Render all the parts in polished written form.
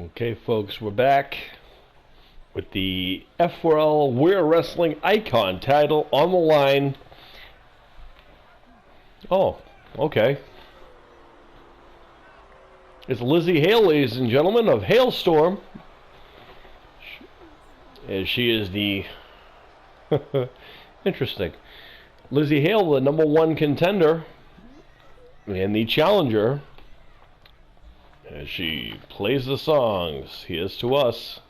Okay, folks, we're back with the F4L Warrior Wrestling Icon title on the line. Oh, okay. It's Lizzie Hale, ladies and gentlemen, of Hailstorm. As she is the... interesting. Lizzie Hale, the #1 contender and the challenger. As she plays the songs, here's to us.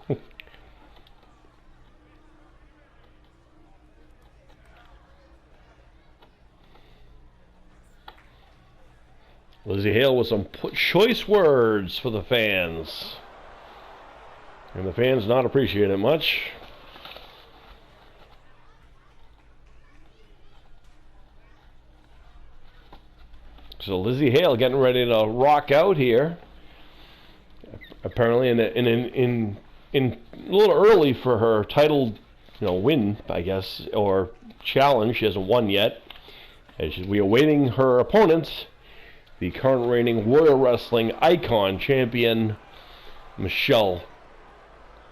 Lizzie Hale with some choice words for the fans. And the fans not appreciate it much. So Lizzie Hale getting ready to rock out here. Apparently in a little early for her title, win, I guess, or challenge. She hasn't won yet. As we are awaiting her opponent, the current reigning Warrior Wrestling Icon champion, the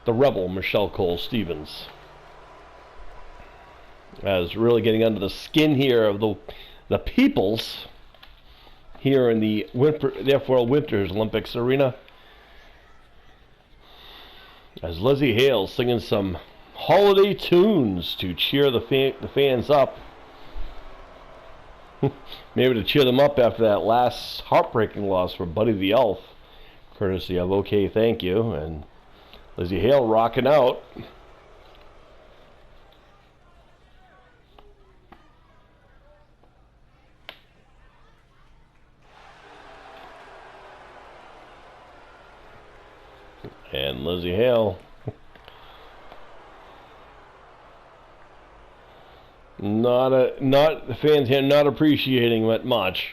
Rebel Michelle Cole Stevens. As really getting under the skin here of the peoples here in the F4L Winters Olympics Arena. As Lizzie Hale singing some holiday tunes to cheer the fans up. Maybe to cheer them up after that last heartbreaking loss for Buddy the Elf, courtesy of OK Thank You. And Lizzie Hale rocking out. And Lizzie Hale not the fans here not appreciating it much.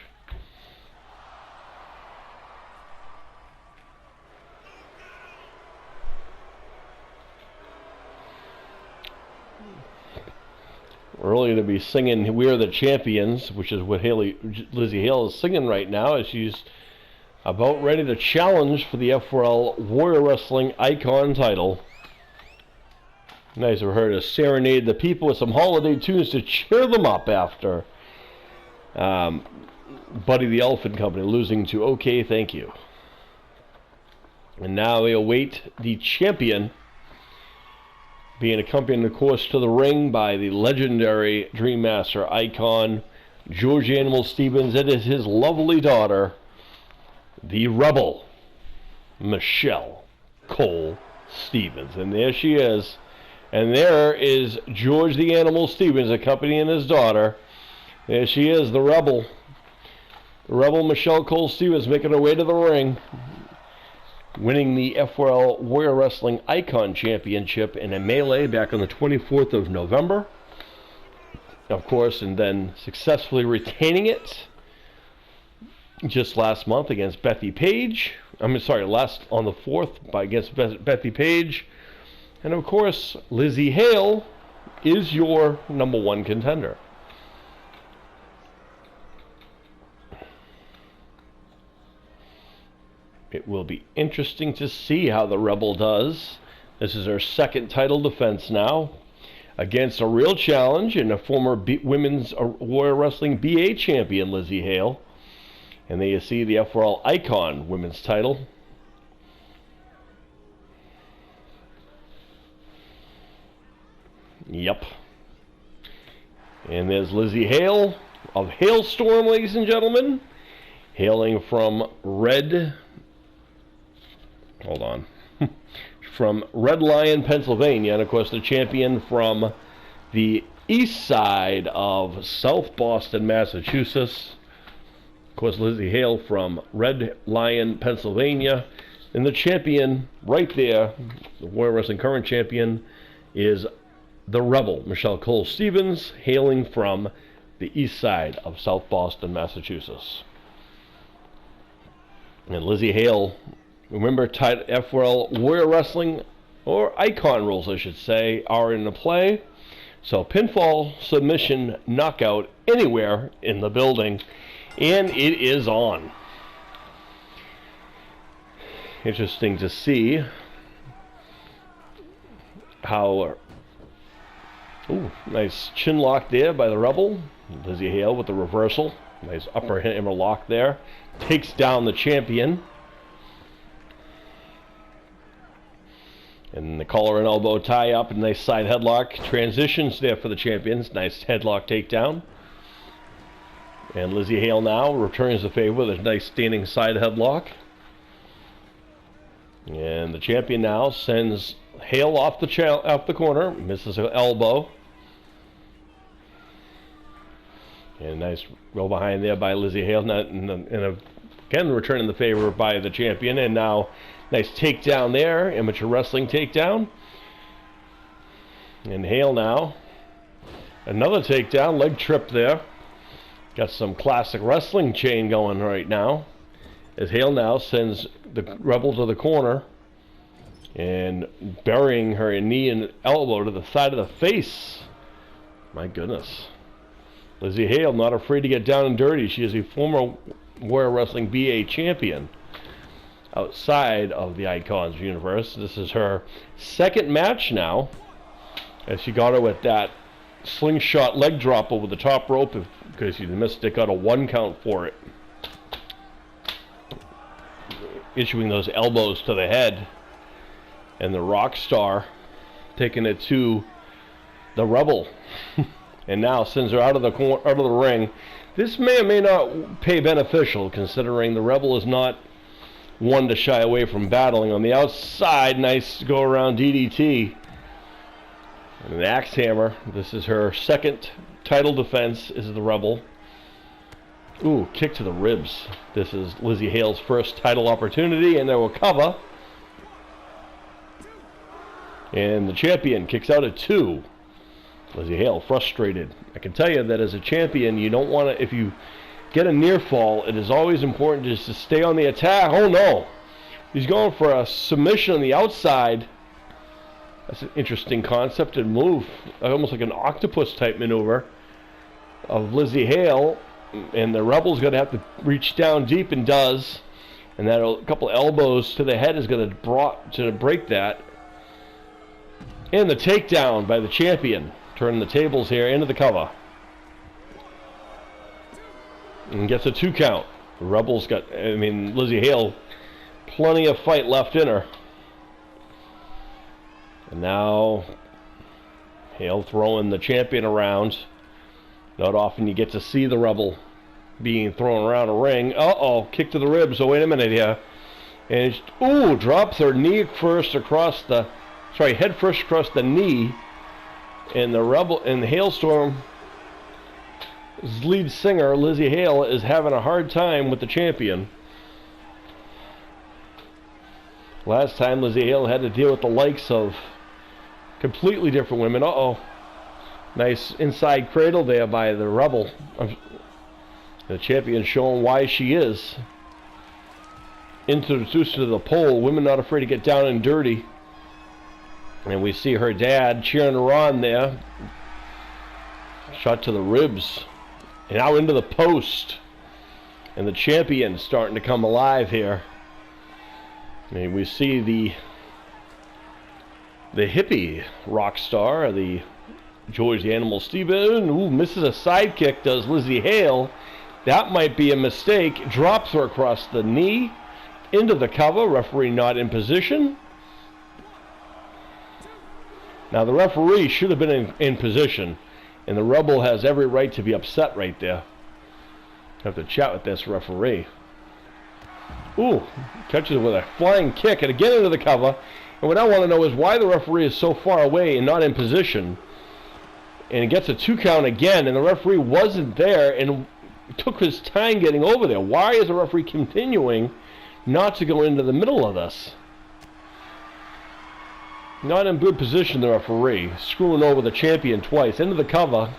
Earlier to be singing "We're the Champions," which is what Lizzie Hale is singing right now, as she's about ready to challenge for the F4L Warrior Wrestling Icon title. Nice of her to serenade the people with some holiday tunes to cheer them up after Buddy the Elf and Company losing to OK Thank You. And now we await the champion being accompanied, of course, to the ring by the legendary Dream Master icon George Animal Stevens. It is his lovely daughter, the Rebel Michelle Cole Stevens. And there she is. And there is George the Animal Stevens accompanying his daughter. There she is, the Rebel. The Rebel Michelle Cole Stevens making her way to the ring, winning the F4L Warrior Wrestling Icon Championship in a melee back on the 24th of November. Of course, and then successfully retaining it just last month against Bethy Page. On the 4th against Bethy Page. And of course, Lizzie Hale is your #1 contender. It will be interesting to see how the Rebel does. This is her second title defense now, against a real challenge and a former Women's Warrior Wrestling BA champion, Lizzie Hale. And there you see the F4L Icon Women's title. Yep. And there's Lizzie Hale of Hailstorm, ladies and gentlemen, hailing from Red Lion, Pennsylvania, and of course the champion from the east side of South Boston, Massachusetts. Of course, Lizzie Hale from Red Lion, Pennsylvania, and the champion right there, the Warrior Wrestling current champion, is the Rebel Michelle Cole Stevens, hailing from the east side of South Boston, Massachusetts. And Lizzie Hale, remember, F4L Warrior Wrestling, or Icon rules, I should say, are in the play. So pinfall, submission, knockout, anywhere in the building, and it is on. interesting to see how... Ooh, nice chin lock there by the Rebel. Lizzie Hale with the reversal. Nice upper hammer lock there. Takes down the champion. And the collar and elbow tie up. Nice side headlock. Transitions there for the champions. Nice headlock takedown. And Lizzie Hale now returns the favor with a nice standing side headlock. And the champion now sends Hale off the corner. Misses her elbow. And nice roll behind there by Lizzie Hale. Again, returning the favor by the champion. And now, nice takedown there. Amateur wrestling takedown. And Hale now. Another takedown. Leg trip there. Got some classic wrestling chain going right now. As Hale now sends the Rebel to the corner. And burying her knee and elbow to the side of the face. My goodness. Lizzie Hale not afraid to get down and dirty. She is a former Warrior Wrestling BA champion outside of the Icons universe. This is her second match now, as she got her with that slingshot leg drop over the top rope because she missed it, got a 1 count for it. Issuing those elbows to the head. And the Rock Star taking it to the Rebel. And now sends her out of the ring. This may or may not pay beneficial, considering the Rebel is not one to shy away from battling. On the outside, nice go around DDT. And an axe hammer. This is her second title defense, is the Rebel. Ooh, kick to the ribs. This is Lizzie Hale's first title opportunity, and they will cover. And the champion kicks out at 2. Lizzie Hale frustrated. I can tell you that as a champion, you don't want to, if you get a near fall, it is always important just to stay on the attack. Oh no! He's going for a submission on the outside. That's an interesting concept and move. Almost like an octopus type maneuver of Lizzie Hale. And the Rebel's going to have to reach down deep, and does. And that a couple elbows to the head is going to break that. And the takedown by the champion. Turning the tables here into the cover. And gets a 2 count. The Rebel's got, Lizzie Hale, plenty of fight left in her. And now, Hale throwing the champion around. Not often you get to see the Rebel being thrown around a ring. Uh-oh, kick to the ribs. Oh, wait a minute here. And, drops her knee first across the, head first across the knee. And the Rebel and the Hailstorm's lead singer, Lizzie Hale, is having a hard time with the champion. Last time Lizzie Hale had to deal with the likes of completely different women. Uh-oh. Nice inside cradle there by the Rebel. The champion showing why she is. Introduced to the pole. Women not afraid to get down and dirty. And we see her dad cheering her on there. Shot to the ribs. And now into the post. And the champion starting to come alive here. And we see the hippie rock star, the George the Animal Steven. Ooh, misses a sidekick, does Lizzie Hale. That might be a mistake. Drops her across the knee. Into the cover. Referee not in position. Now the referee should have been in position, and the Rebel has every right to be upset right there. Have to chat with this referee. Ooh, catches it with a flying kick, and again into the cover. And what I want to know is why the referee is so far away and not in position. And he gets a 2 count again, and the referee wasn't there and took his time getting over there. Why is the referee continuing not to go into the middle of this? Not in good position, the referee. Screwing over the champion twice. Into the cover.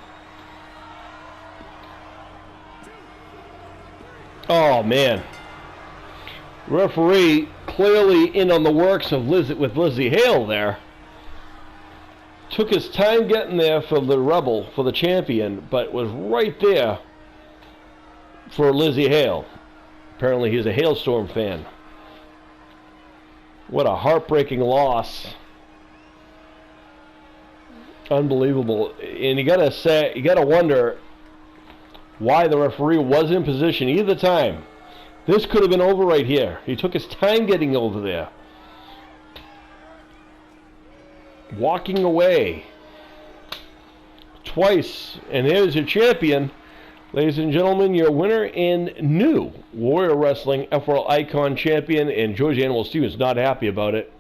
Oh, man. Referee clearly in on the works of Lizzie Hale there. Took his time getting there for the Rebel, for the champion, but was right there for Lizzie Hale. Apparently he's a Hailstorm fan. What a heartbreaking loss. Unbelievable. And you gotta wonder why the referee was in position either time. This could have been over right here. He took his time getting over there. Walking away twice, and there's your champion. Ladies and gentlemen, your winner and new Warrior Wrestling F4L Icon Champion, and George Animal Stevens not happy about it.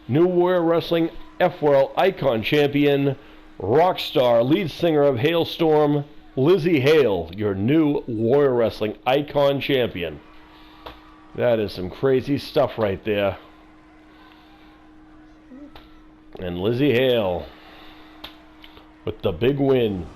New Warrior Wrestling F4L Icon Champion, Rockstar, lead singer of Hailstorm, Lizzie Hale, your new Warrior Wrestling Icon Champion. That is some crazy stuff right there. And Lizzie Hale with the big win.